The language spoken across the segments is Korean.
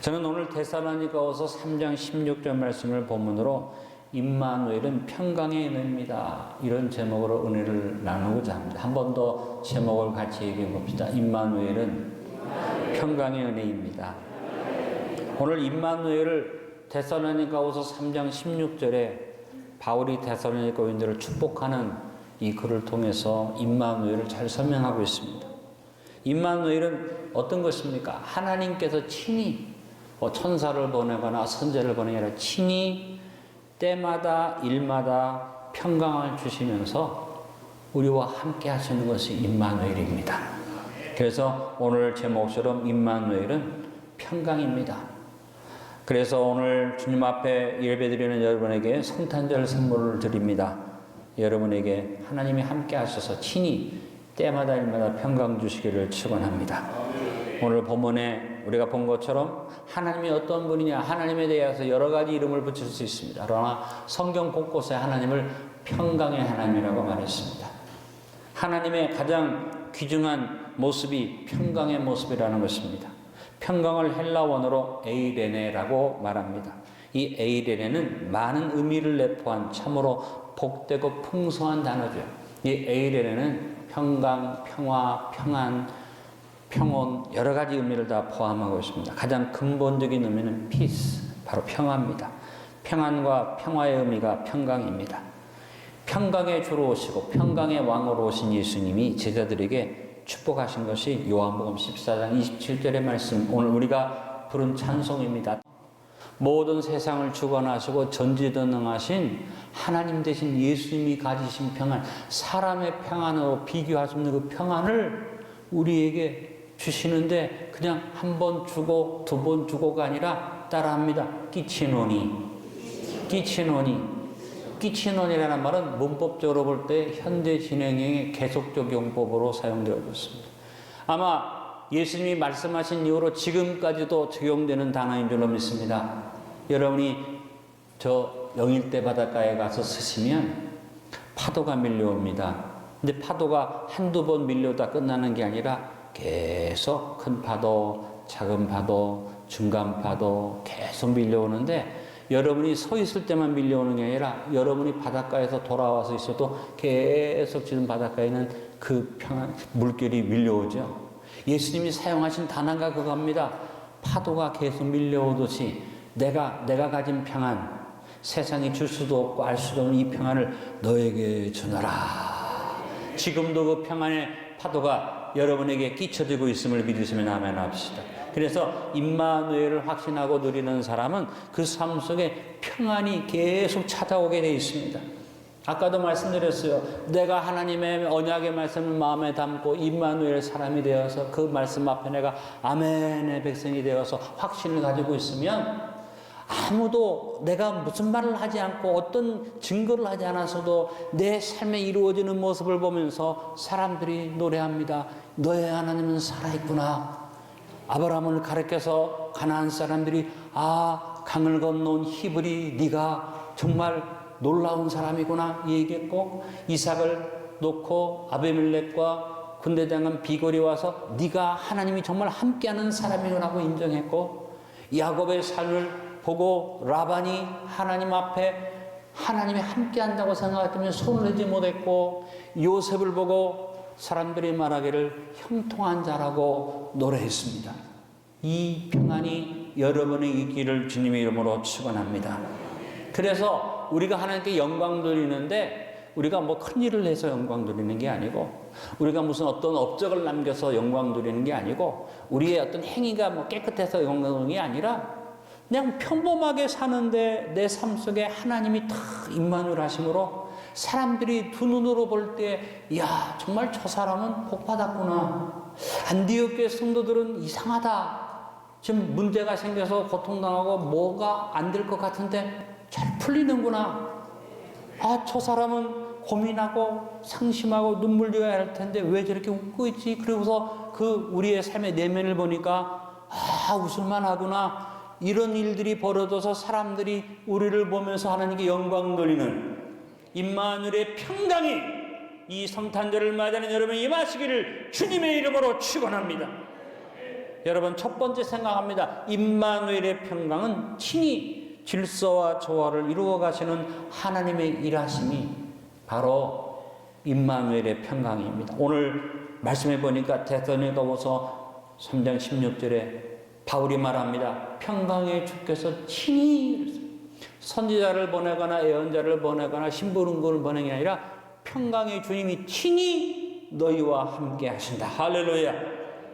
저는 오늘 데살로니가후서 3장 16절 말씀을 본문으로 임마누엘은 평강의 은혜입니다, 이런 제목으로 은혜를 나누고자 합니다. 한 번 더 제목을 같이 얘기해 봅시다. 임마누엘은 평강의 은혜입니다. 오늘 임마누엘을 데살로니가후서 3장 16절에 바울이 데살로니가 교인들을 축복하는 이 글을 통해서 임마누엘을 잘 설명하고 있습니다. 임마누엘은 어떤 것입니까? 하나님께서 친히 천사를 보내거나 선제를 보내기 아니라 친히 때마다 일마다 평강을 주시면서 우리와 함께 하시는 것이 임마누엘입니다. 그래서 오늘 제목처럼 임마누엘은 평강입니다. 그래서 오늘 주님 앞에 예배드리는 여러분에게 성탄절 선물을 드립니다. 여러분에게 하나님이 함께 하셔서 친히 때마다 일마다 평강 주시기를 축원합니다. 오늘 본문에 우리가 본 것처럼 하나님이 어떤 분이냐, 하나님에 대해서 여러 가지 이름을 붙일 수 있습니다. 그러나 성경 곳곳에 하나님을 평강의 하나님이라고 말했습니다. 하나님의 가장 귀중한 모습이 평강의 모습이라는 것입니다. 평강을 헬라원어로 에이레네라고 말합니다. 이 에이레네는 많은 의미를 내포한 참으로 복되고 풍성한 단어죠. 이 에이레네는 평강, 평화, 평안, 평온, 여러 가지 의미를 다 포함하고 있습니다. 가장 근본적인 의미는 peace, 바로 평화입니다. 평안과 평화의 의미가 평강입니다. 평강의 주로 오시고 평강의 왕으로 오신 예수님이 제자들에게 축복하신 것이 요한복음 14장 27절의 말씀, 오늘 우리가 부른 찬송입니다. 모든 세상을 주관하시고 전지전능하신 하나님 되신 예수님이 가지신 평안, 사람의 평안으로 비교할 수 없는 그 평안을 우리에게 주시는데 그냥 한 번 주고 두 번 주고가 아니라 따라합니다. 끼치노니라는 말은 문법적으로 볼 때 현대 진행형의 계속적 용법으로 사용되어져 있습니다. 아마 예수님이 말씀하신 이후로 지금까지도 적용되는 단어인 줄로 믿습니다. 여러분이 저 영일대 바닷가에 가서 서시면 파도가 밀려옵니다. 근데 파도가 한두 번 밀려다 끝나는 게 아니라 계속 큰 파도, 작은 파도, 중간 파도 계속 밀려오는데 여러분이 서 있을 때만 밀려오는 게 아니라 여러분이 바닷가에서 돌아와서 있어도 계속 지금 바닷가에는 그 평안, 물결이 밀려오죠. 예수님이 사용하신 단어가 그겁니다. 파도가 계속 밀려오듯이 내가 가진 평안, 세상이 줄 수도 없고 알 수도 없는 이 평안을 너에게 주노라. 지금도 그 평안의 파도가 여러분에게 끼쳐지고 있음을 믿으시면 아멘 합시다. 그래서 임마누엘을 확신하고 누리는 사람은 그 삶 속에 평안이 계속 찾아오게 되어 있습니다. 아까도 말씀드렸어요. 내가 하나님의 언약의 말씀을 마음에 담고 임마누엘 사람이 되어서 그 말씀 앞에 내가 아멘의 백성이 되어서 확신을 가지고 있으면 아무도 내가 무슨 말을 하지 않고 어떤 증거를 하지 않아서도 내 삶에 이루어지는 모습을 보면서 사람들이 노래합니다. 너의 하나님은 살아있구나. 아브라함을 가르쳐서 가나안 사람들이 강을 건너온 히브리 네가 정말 놀라운 사람이구나 얘기했고, 이삭을 놓고 아비멜렉과 군대장관 비골이 와서 네가 하나님이 정말 함께하는 사람이구나고 인정했고, 야곱의 삶을 보고 라반이 하나님 앞에 하나님이 함께한다고 생각했다면 손을 내지 못했고, 요셉을 보고 사람들이 말하기를 형통한 자라고 노래했습니다. 이 평안이 여러분의 있기를 주님의 이름으로 축원합니다. 그래서 우리가 하나님께 영광 돌리는데 우리가 뭐 큰일을 해서 영광 돌리는 게 아니고, 우리가 무슨 어떤 업적을 남겨서 영광 돌리는 게 아니고, 우리의 어떤 행위가 뭐 깨끗해서 영광 돌리는 게 아니라 그냥 평범하게 사는데 내 삶 속에 하나님이 다 임마누엘 하심으로 사람들이 두 눈으로 볼 때, 야, 정말 저 사람은 복 받았구나. 안디옥교회 성도들은 이상하다. 지금 문제가 생겨서 고통당하고 뭐가 안 될 것 같은데 잘 풀리는구나. 저 사람은 고민하고 상심하고 눈물 흘려야 할 텐데 왜 저렇게 웃고 있지? 그러고서 그 우리의 삶의 내면을 보니까 웃을만 하구나. 이런 일들이 벌어져서 사람들이 우리를 보면서 하나님께 영광 돌리는 임마누엘의 평강이 이 성탄절을 맞이하는 여러분이 임하시기를 주님의 이름으로 축원합니다. 여러분 첫 번째 생각합니다. 임마누엘의 평강은 친히 질서와 조화를 이루어 가시는 하나님의 일하심이 바로 임마누엘의 평강입니다. 오늘 말씀해 보니까 데살로니가후서 3장 16절에 바울이 말합니다. 평강의 주께서 친히 선지자를 보내거나 예언자를 보내거나 신부름꾼을 보내는 게 아니라 평강의 주님이 친히 너희와 함께 하신다. 할렐루야.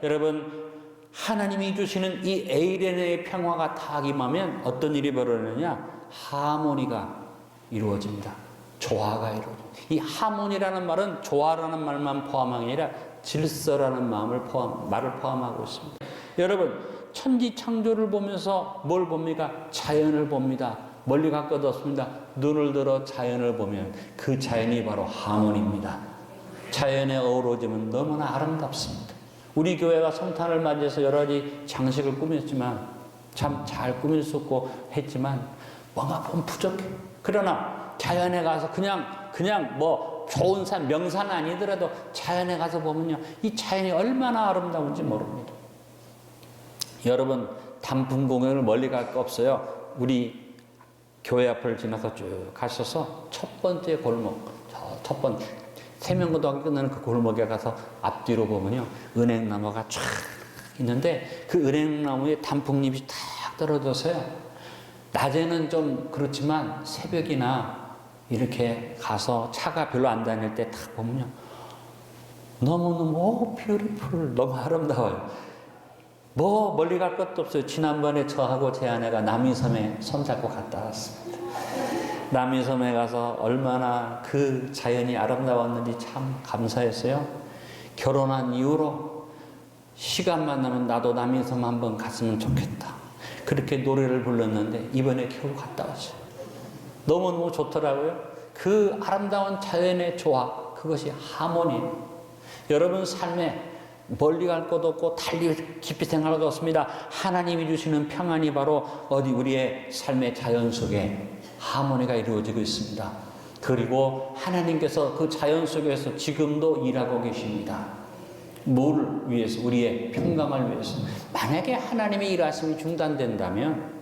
여러분 하나님이 주시는 이 에이레네의 평화가 다 임하면 어떤 일이 벌어지느냐? 하모니가 이루어집니다. 조화가 이루어집니다. 이 하모니라는 말은 조화라는 말만 포함한 게 아니라 질서라는 말을 포함하고 있습니다. 여러분 천지 창조를 보면서 뭘 봅니까? 자연을 봅니다. 멀리 갈 것 없습니다. 눈을 들어 자연을 보면 그 자연이 바로 하모니입니다. 자연의 어우러짐은 너무나 아름답습니다. 우리 교회가 성탄을 맞이해서 여러 가지 장식을 꾸몄지만 참 잘 꾸밀 수 없고 했지만 뭔가 좀 부족해. 그러나 자연에 가서 그냥 뭐 좋은 산, 명산 아니더라도 자연에 가서 보면요. 이 자연이 얼마나 아름다운지 모릅니다. 여러분 단풍 공연을 멀리 갈 거 없어요. 우리 교회 앞을 지나서 쭉 가셔서 첫 번째 골목, 첫 번째 세명고등학교 끝나는 그 골목에 가서 앞뒤로 보면요. 은행나무가 쫙 있는데 그 은행나무에 단풍잎이 탁 떨어져서요. 낮에는 좀 그렇지만 새벽이나 이렇게 가서 차가 별로 안 다닐 때 딱 보면요. 너무너무 뷰티풀, 너무 아름다워요. 뭐 멀리 갈 것도 없어요. 지난번에 저하고 제 아내가 남이섬에 손잡고 갔다 왔습니다. 남이섬에 가서 얼마나 그 자연이 아름다웠는지 참 감사했어요. 결혼한 이후로 시간만 나면 나도 남이섬 한번 갔으면 좋겠다. 그렇게 노래를 불렀는데 이번에 겨우 갔다 왔어요. 너무너무 좋더라고요. 그 아름다운 자연의 조화, 그것이 하모니. 여러분 삶에 멀리 갈 것도 없고 달리 깊이 생각할 것도 없습니다. 하나님이 주시는 평안이 바로 어디 우리의 삶의 자연 속에 하모니가 이루어지고 있습니다. 그리고 하나님께서 그 자연 속에서 지금도 일하고 계십니다. 뭘 위해서? 우리의 평강을 위해서. 만약에 하나님의 일하심이 중단된다면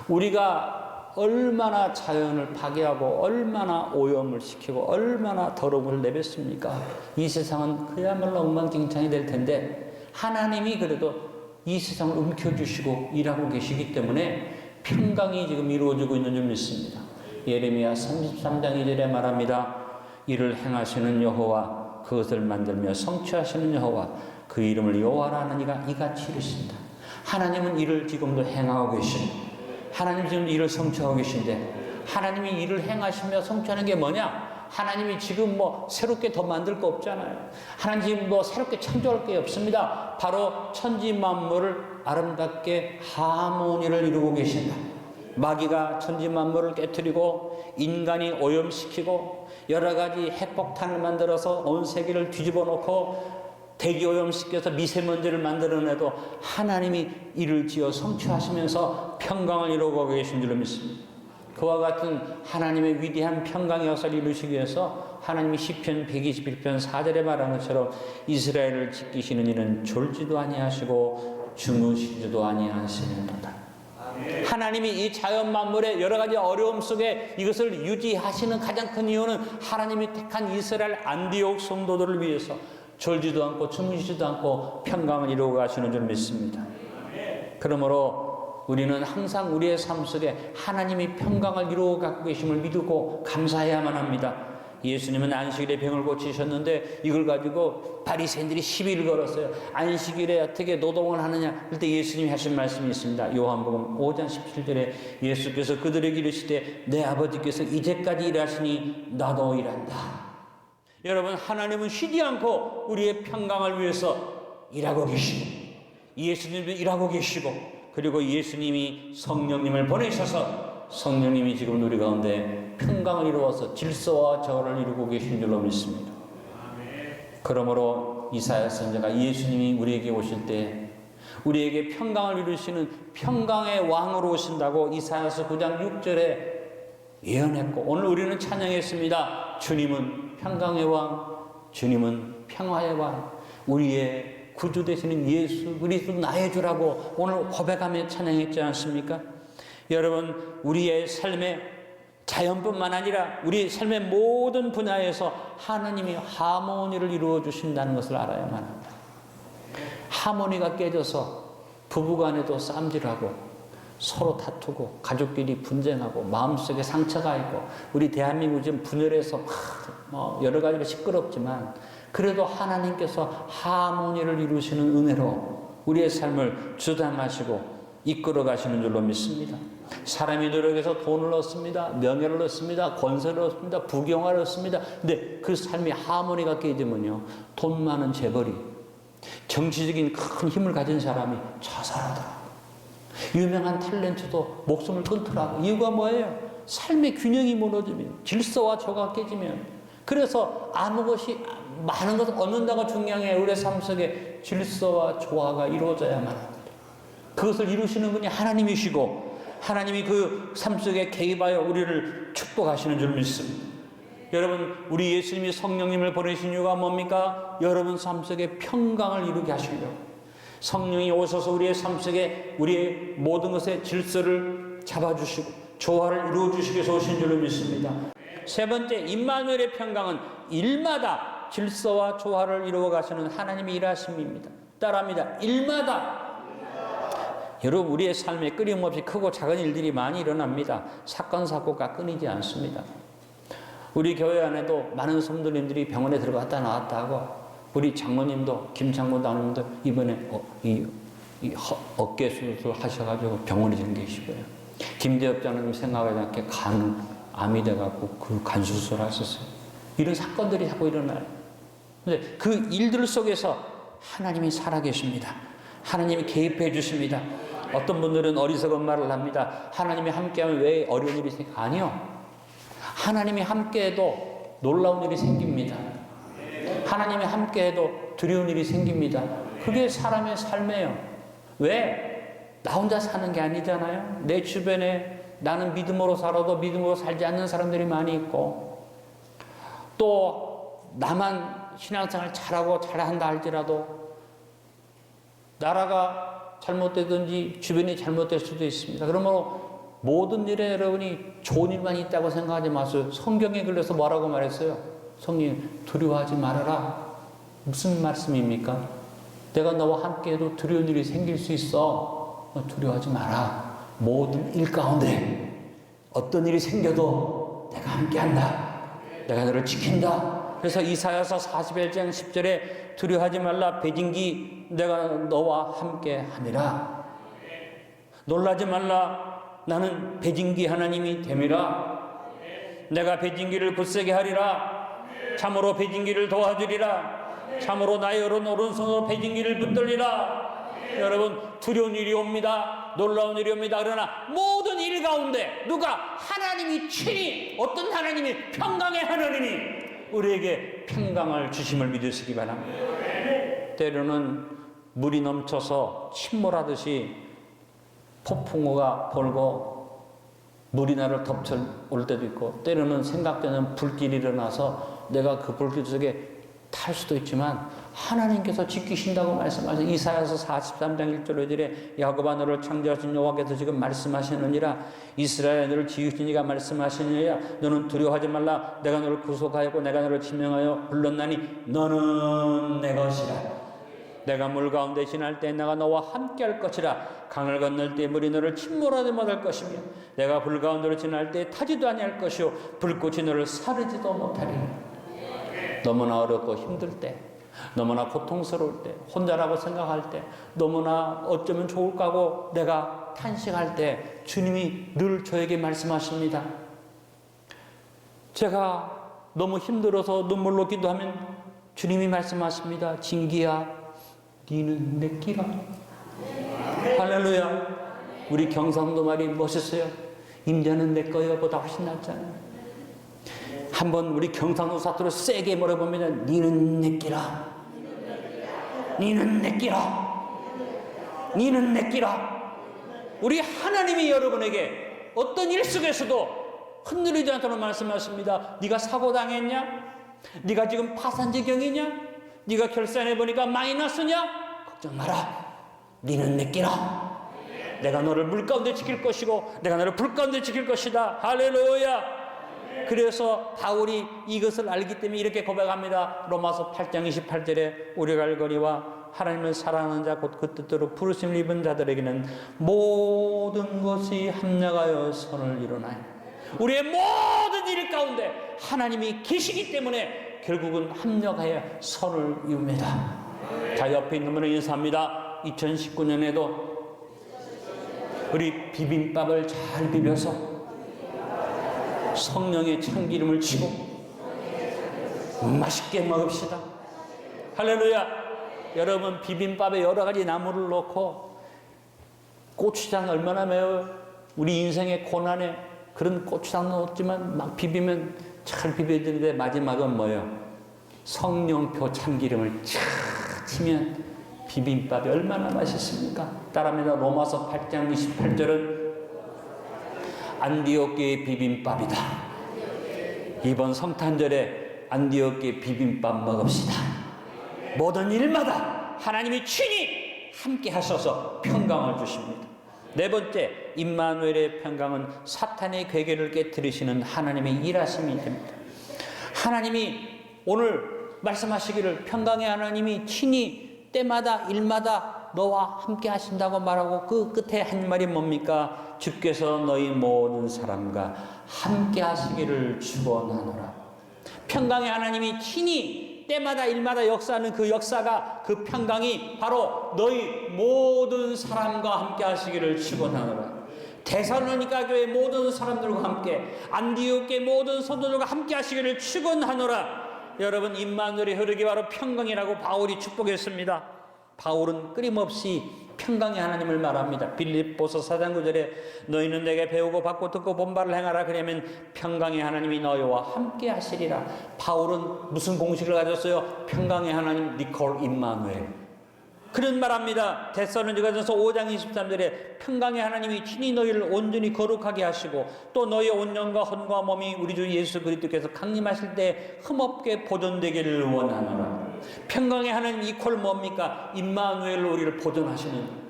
우리가 얼마나 자연을 파괴하고 얼마나 오염을 시키고 얼마나 더러움을 내뱉습니까? 이 세상은 그야말로 엉망진창이 될 텐데 하나님이 그래도 이 세상을 움켜쥐시고 일하고 계시기 때문에 평강이 지금 이루어지고 있는 줄 믿습니다. 예레미야 33장 2절에 말합니다. 이를 행하시는 여호와, 그것을 만들며 성취하시는 여호와, 그 이름을 여호와라 하는 이가 이같이 이르신다. 하나님은 이를 지금도 행하고 계십니다. 하나님 지금 일을 성취하고 계신데 하나님이 일을 행하시며 성취하는 게 뭐냐? 하나님이 지금 뭐 새롭게 더 만들 거 없잖아요. 하나님 지금 뭐 새롭게 창조할 게 없습니다. 바로 천지 만물을 아름답게 하모니를 이루고 계신다. 마귀가 천지 만물을 깨트리고 인간이 오염시키고 여러 가지 핵폭탄을 만들어서 온 세계를 뒤집어 놓고 대기 오염시켜서 미세먼지를 만들어내도 하나님이 이를 지어 성취하시면서 평강을 이루고 계신 줄로 믿습니다. 그와 같은 하나님의 위대한 평강의 역사를 이루시기 위해서 하나님이 시편 121편 4절에 말한 것처럼 이스라엘을 지키시는 이는 졸지도 아니하시고 주무시지도 아니하시는도다. 하나님이 이 자연 만물의 여러 가지 어려움 속에 이것을 유지하시는 가장 큰 이유는 하나님이 택한 이스라엘 안디옥 성도들을 위해서 졸지도 않고 주무시지도 않고 평강을 이루어 가시는 줄 믿습니다. 그러므로 우리는 항상 우리의 삶 속에 하나님이 평강을 이루어 갖고 계심을 믿고 감사해야만 합니다. 예수님은 안식일에 병을 고치셨는데 이걸 가지고 바리새인들이 시비를 걸었어요. 안식일에 어떻게 노동을 하느냐. 그때 예수님이 하신 말씀이 있습니다. 요한복음 5장 17절에 예수께서 그들에게 이르시되 내 아버지께서 이제까지 일하시니 나도 일한다. 여러분 하나님은 쉬지 않고 우리의 평강을 위해서 일하고 계시고 예수님도 일하고 계시고 그리고 예수님이 성령님을 보내셔서 성령님이 지금 우리 가운데 평강을 이루어서 질서와 조화를 이루고 계신 줄로 믿습니다. 그러므로 이사야 선지자가 예수님이 우리에게 오실 때 우리에게 평강을 이루시는 평강의 왕으로 오신다고 이사야서 9장 6절에 예언했고 오늘 우리는 찬양했습니다. 주님은 평강의 왕, 주님은 평화의 왕, 우리의 구주 되시는 예수 그리스도 나의 주라고 오늘 고백하며 찬양했지 않습니까? 여러분, 우리의 삶의 자연뿐만 아니라 우리 삶의 모든 분야에서 하나님이 하모니를 이루어 주신다는 것을 알아야만 합니다. 하모니가 깨져서 부부간에도 싸움질하고 서로 다투고 가족끼리 분쟁하고 마음속에 상처가 있고 우리 대한민국 지금 분열해서 여러 가지로 시끄럽지만 그래도 하나님께서 하모니를 이루시는 은혜로 우리의 삶을 주장하시고 이끌어 가시는 줄로 믿습니다. 사람이 노력해서 돈을 얻습니다. 명예를 얻습니다. 권세를 얻습니다. 부경화를 얻습니다. 근데 그 삶이 하모니가 깨지면요, 돈 많은 재벌이, 정치적인 큰 힘을 가진 사람이 자살하더라고요. 유명한 탤런트도 목숨을 끊더라고요. 이유가 뭐예요? 삶의 균형이 무너지면, 질서와 조화가 깨지면. 그래서 아무 것이 많은 것을 얻는다고 중요한 게 우리의 삶 속에 질서와 조화가 이루어져야만 합니다. 그것을 이루시는 분이 하나님이시고 하나님이 그 삶 속에 개입하여 우리를 축복하시는 줄 믿습니다. 여러분, 우리 예수님이 성령님을 보내신 이유가 뭡니까? 여러분 삶 속에 평강을 이루게 하시려고. 성령이 오셔서 우리의 삶 속에 우리의 모든 것의 질서를 잡아주시고 조화를 이루어주시기 위해서 오신 줄로 믿습니다. 세 번째, 임마누엘의 평강은 일마다 질서와 조화를 이루어 가시는 하나님의 일하심입니다. 따라합니다. 일마다. 여러분, 우리의 삶에 끊임없이 크고 작은 일들이 많이 일어납니다. 사건, 사고가 끊이지 않습니다. 우리 교회 안에도 많은 성도님들이 병원에 들어갔다 나왔다 하고 우리 장로님도, 김장모 장로님도 이번에 어깨 수술 하셔가지고 병원에 좀 계시고요. 김대엽 장로님 생각하지 않게 암이 돼갖고 그 간 수술을 하셨어요. 이런 사건들이 자꾸 일어나요. 근데 그 일들 속에서 하나님이 살아계십니다. 하나님이 개입해 주십니다. 어떤 분들은 어리석은 말을 합니다. 하나님이 함께하면 왜 어려운 일이 생겨? 아니요. 하나님이 함께해도 놀라운 일이 생깁니다. 하나님이 함께해도 두려운 일이 생깁니다. 그게 사람의 삶이에요. 왜? 나 혼자 사는 게 아니잖아요. 내 주변에 나는 믿음으로 살아도 믿음으로 살지 않는 사람들이 많이 있고, 또 나만 신앙생활 잘하고 잘한다 할지라도 나라가 잘못되든지 주변이 잘못될 수도 있습니다. 그러므로 모든 일에 여러분이 좋은 일만 있다고 생각하지 마세요. 성경에 걸려서 뭐라고 말했어요? 성령, 두려워하지 말아라. 무슨 말씀입니까? 내가 너와 함께해도 두려운 일이 생길 수 있어. 두려워하지 마라. 모든 일 가운데 어떤 일이 생겨도 내가 함께한다. 내가 너를 지킨다. 그래서 이사야서 41장 10절에 두려워하지 말라. 배진기 내가 너와 함께함이라. 놀라지 말라. 나는 배진기 하나님이 됨이라. 내가 배진기를 굳세게 하리라. 참으로 배진기를 도와주리라. 참으로 나의 오른손으로 배진기를 붙들리라. 여러분, 두려운 일이 옵니다. 놀라운 일이 옵니다. 그러나 모든 일 가운데 누가? 하나님이 친히, 어떤 하나님이? 평강의 하나님이 우리에게 평강을 주심을 믿으시기 바랍니다. 때로는 물이 넘쳐서 침몰하듯이 폭풍우가 불고 물이 나를 덮쳐올 때도 있고, 때로는 생각되는 불길이 일어나서 내가 그 불길 속에 탈 수도 있지만 하나님께서 지키신다고 말씀하신 이사야서 43장 1절 5절에 야곱아 너를 창조하신 여호와께서 지금 말씀하시느니라. 이스라엘 너를 지으신 이가 말씀하시느니라. 너는 두려워하지 말라. 내가 너를 구속하였고 내가 너를 지명하여 불렀나니 너는 내 것이라. 내가 물 가운데 지날 때 내가 너와 함께할 것이라. 강을 건널 때 물이 너를 침몰하지 못할 것이며 내가 불 가운데로 지날 때 타지도 아니할 것이요 불꽃이 너를 사르지도 못하리라. 너무나 어렵고 힘들 때, 너무나 고통스러울 때, 혼자라고 생각할 때, 너무나 어쩌면 좋을까 하고 내가 탄식할 때 주님이 늘 저에게 말씀하십니다. 제가 너무 힘들어서 눈물로 기도하면 주님이 말씀하십니다. 진기야, 니는 내 끼라. 할렐루야. 우리 경상도 말이 멋있어요. 임자는 내 거여 보다 훨씬 낫잖아요. 한번 우리 경상도 사투로 세게 물어보면 니는 내 끼라. 니는 내 끼라. 니는 내 끼라. 우리 하나님이 여러분에게 어떤 일 속에서도 흔들리지 않도록 말씀하십니다. 네가 사고 당했냐? 네가 지금 파산지경이냐? 네가 결산해보니까 마이너스냐? 걱정 마라. 너는 내 끼라. 내가 너를 물 가운데 지킬 것이고 내가 너를 불 가운데 지킬 것이다. 할렐루야. 그래서 바울이 이것을 알기 때문에 이렇게 고백합니다. 로마서 8장 28절에 우리가 알거니와 하나님을 사랑하는 자 곧 그 뜻대로 부르심을 입은 자들에게는 모든 것이 합력하여 선을 이루나니 우리의 모든 일 가운데 하나님이 계시기 때문에 결국은 합력하여 선을 이룹니다. 자, 옆에 있는 분을 인사합니다. 2019년에도 우리 비빔밥을 잘 비벼서 성령의 참기름을 치고 맛있게 먹읍시다. 할렐루야. 여러분, 비빔밥에 여러 가지 나물을 넣고 고추장 얼마나 매워요. 우리 인생의 고난에 그런 고추장 넣었지만 막 비비면 잘 비벼야 되는데 마지막은 뭐예요? 성령표 참기름을 촥 치면 비빔밥이 얼마나 맛있습니까? 따라합니다. 로마서 8장 28절은 안디옥교의 비빔밥이다. 이번 성탄절에 안디옥교의 비빔밥 먹읍시다. 모든 일마다 하나님이 친히 함께 하셔서 평강을 주십니다. 네 번째, 임마누엘의 평강은 사탄의 괴계를 깨뜨리시는 하나님의 일하심이 됩니다. 하나님이 오늘 말씀하시기를 평강의 하나님이 친히 때마다 일마다 너와 함께 하신다고 말하고 그 끝에 한 말이 뭡니까? 주께서 너희 모든 사람과 함께 하시기를 축원하노라. 평강의 하나님이 친히 때마다 일마다 역사하는 그 역사가, 그 평강이 바로 너희 모든 사람과 함께 하시기를 축원하노라. 데살로니가 교회 모든 사람들과 함께, 안디옥의 모든 성도들과 함께 하시기를 축원하노라. 여러분, 임마누엘의 흐르기 바로 평강이라고 바울이 축복했습니다. 바울은 끊임없이 평강의 하나님을 말합니다. 빌립보서 4장 9절에 너희는 내게 배우고 받고 듣고 본 바를 행하라. 그러면 평강의 하나님이 너희와 함께 하시리라. 바울은 무슨 공식을 가졌어요? 평강의 하나님, 니콜 임마누엘. 그런 말합니다. 데살로니가전서 5장 23절에 평강의 하나님이 친히 너희를 온전히 거룩하게 하시고 또 너희의 온전과 헌과 몸이 우리 주 예수 그리스도께서 강림하실 때 흠없게 보존되기를 원하노라. 평강의 하나님 이퀄 뭡니까? 임마누엘로 우리를 보존하시는.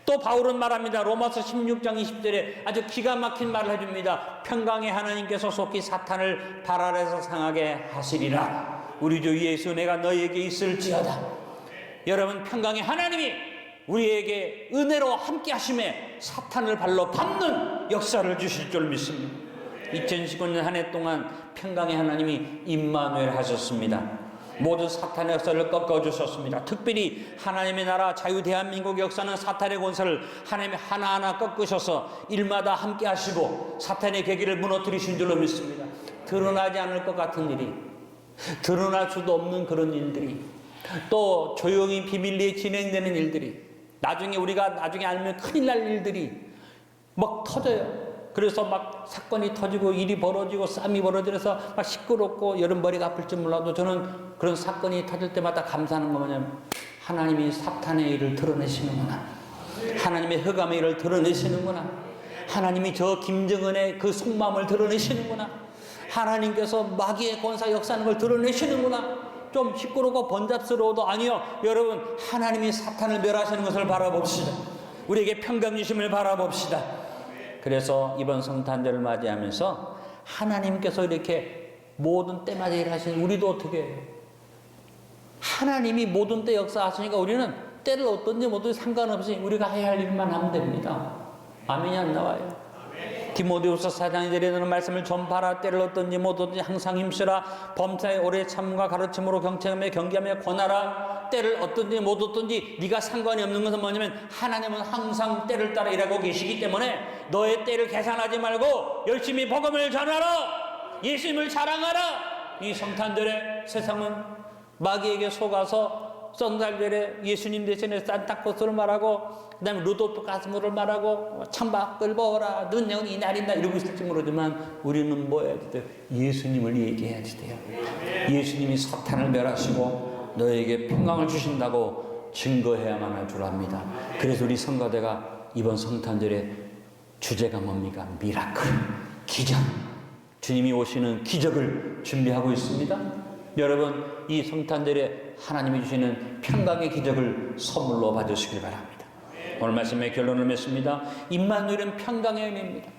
또 바울은 말합니다. 로마서 16장 20절에 아주 기가 막힌 말을 해줍니다. 평강의 하나님께서 속히 사탄을 발 아래서 상하게 하시리라. 우리 주 예수 내가 너희에게 있을지어다. 여러분, 평강의 하나님이 우리에게 은혜로 함께 하심에 사탄을 발로 밟는 역사를 주실 줄 믿습니다. 2019년 한 해 동안 평강의 하나님이 임마누엘 하셨습니다. 모든 사탄의 역사를 꺾어주셨습니다. 특별히 하나님의 나라 자유 대한민국 역사는 사탄의 권세를 하나님이 하나하나 꺾으셔서 일마다 함께 하시고 사탄의 계기를 무너뜨리신 줄로 믿습니다. 드러나지 않을 것 같은 일이, 드러날 수도 없는 그런 일들이, 또 조용히 비밀리에 진행되는 일들이, 우리가 나중에 알면 큰일 날 일들이 막 터져요. 그래서 막 사건이 터지고 일이 벌어지고 싸움이 벌어져서 막 시끄럽고 여름 머리가 아플지 몰라도 저는 그런 사건이 터질 때마다 감사하는 거 뭐냐면 하나님이 사탄의 일을 드러내시는구나. 하나님의 흑암의 일을 드러내시는구나. 하나님이 저 김정은의 그 속마음을 드러내시는구나. 하나님께서 마귀의 권사 역사하는 걸 드러내시는구나. 좀 시끄럽고 번잡스러워도 아니요. 여러분, 하나님이 사탄을 멸하시는 것을 바라봅시다. 우리에게 평강 주심을 바라봅시다. 그래서 이번 성탄절을 맞이하면서 하나님께서 이렇게 모든 때마다 일하시는 우리도 어떻게 해요? 하나님이 모든 때 역사하시니까 우리는 때를 어떤지 뭐든지 상관없이 우리가 해야 할 일만 하면 됩니다. 아멘이 안 나와요. 디모데후서 4장 2절에 있는 말씀을 전파하라. 때를 어떤지 뭐든지 항상 힘쓰라. 범사에 오래 참음과 가르침으로 경청하며 경계하며 권하라. 때를 어떤지 못 어떤지 네가 상관이 없는 것은 뭐냐면 하나님은 항상 때를 따라 일하고 계시기 때문에 너의 때를 계산하지 말고 열심히 복음을 전하라. 예수님을 자랑하라. 이 성탄절에 세상은 마귀에게 속아서 성탄절에 예수님 대신에 산타코스를 말하고 그 다음에 루돌프 가스물을 말하고 창밖을 보라 눈여운 이날이다 이러고 있을지 모르지만 우리는 뭐 해야 돼요? 예수님을 얘기해야지 돼요. 예수님이 사탄을 멸하시고 너에게 평강을 주신다고 증거해야만 할 줄 압니다. 그래서 우리 성가대가 이번 성탄절에 주제가 뭡니까? 미라클, 기적. 주님이 오시는 기적을 준비하고 있습니다. 여러분, 이 성탄절에 하나님이 주시는 평강의 기적을 선물로 받으시길 바랍니다. 오늘 말씀의 결론을 맺습니다. 임마누엘은 평강의 은혜입니다.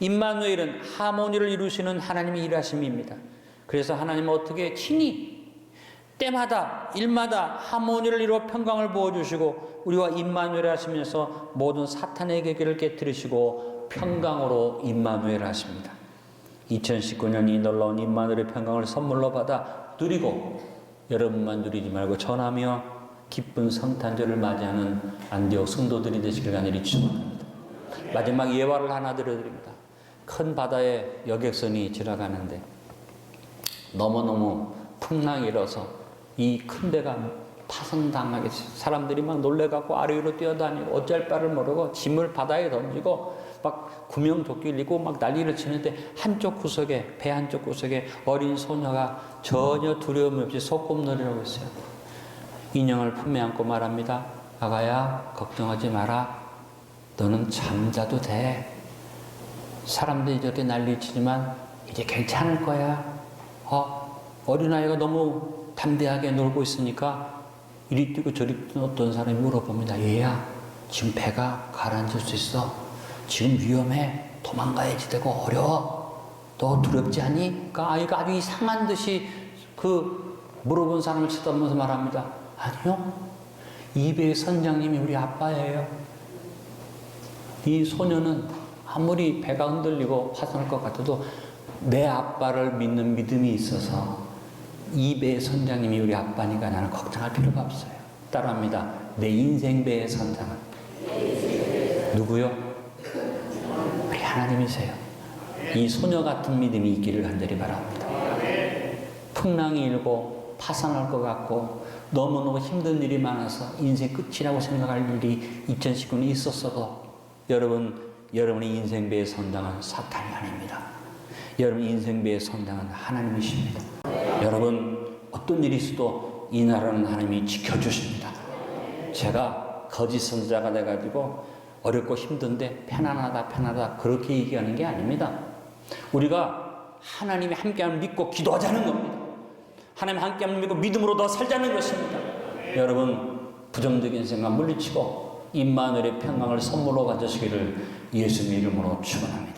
임마누엘은 하모니를 이루시는 하나님의 일하심입니다. 그래서 하나님은 어떻게 친히 때마다 일마다 하모니를 이루어 평강을 부어주시고 우리와 임마누엘 하시면서 모든 사탄의 계계를 깨뜨리시고 평강으로 임마누엘 하십니다. 2019년 이 놀라운 임마누엘의 평강을 선물로 받아 누리고 여러분만 누리지 말고 전하며 기쁜 성탄절을 맞이하는 안디옥 성도들이 되시길 간절히 축원합니다. 마지막 예화를 하나 드려드립니다. 큰 바다에 여객선이 지나가는데 너무너무 풍랑이 일어서 이 큰 배가 파손당하게 사람들이 막 놀래갖고 아래 위로 뛰어다니고 어쩔 바를 모르고 짐을 바다에 던지고 막 구명조끼를 입고 막 난리를 치는데 한쪽 구석에, 배 한쪽 구석에 어린 소녀가 전혀 두려움 없이 소꿉놀이라고 있어요. 인형을 품에 안고 말합니다. 아가야, 걱정하지 마라. 너는 잠자도 돼. 사람들이 저렇게 난리치지만 이제 괜찮을 거야. 어린아이가 너무 담대하게 놀고 있으니까 이리 뛰고 저리 뛰는 어떤 사람이 물어봅니다. 얘야, 지금 배가 가라앉을 수 있어. 지금 위험해. 도망가야지 되고 어려워. 너 두렵지 않니? 그러니까 아이가 아주 이상한 듯이 물어본 사람을 쳐다보면서 말합니다. 아니요. 이 배의 선장님이 우리 아빠예요. 이 소녀는 아무리 배가 흔들리고 파손할 것 같아도 내 아빠를 믿는 믿음이 있어서 이 배의 선장님이 우리 아빠니까 나는 걱정할 필요가 없어요. 따라합니다. 내 인생 배의 선장은 누구요? 우리 하나님이세요. 이 소녀 같은 믿음이 있기를 간절히 바랍니다. 풍랑이 일고 파산할 것 같고 너무너무 힘든 일이 많아서 인생 끝이라고 생각할 일이 2019년에 있었어도 여러분의 인생 배의 선장은 사탄이 아닙니다. 여러분 인생 배의 선장은 하나님이십니다. 여러분 어떤 일이 있어도 이 나라는 하나님이 지켜주십니다. 제가 거짓 선지자가 돼가지고 어렵고 힘든데 편안하다 그렇게 얘기하는 게 아닙니다. 우리가 하나님이 함께함을 믿고 기도하자는 겁니다. 하나님 함께함을 믿고 믿음으로 더 살자는 것입니다. 여러분 부정적인 생각 물리치고 임마누엘의 평강을 선물로 가지시기를 예수님 이름으로 축원합니다.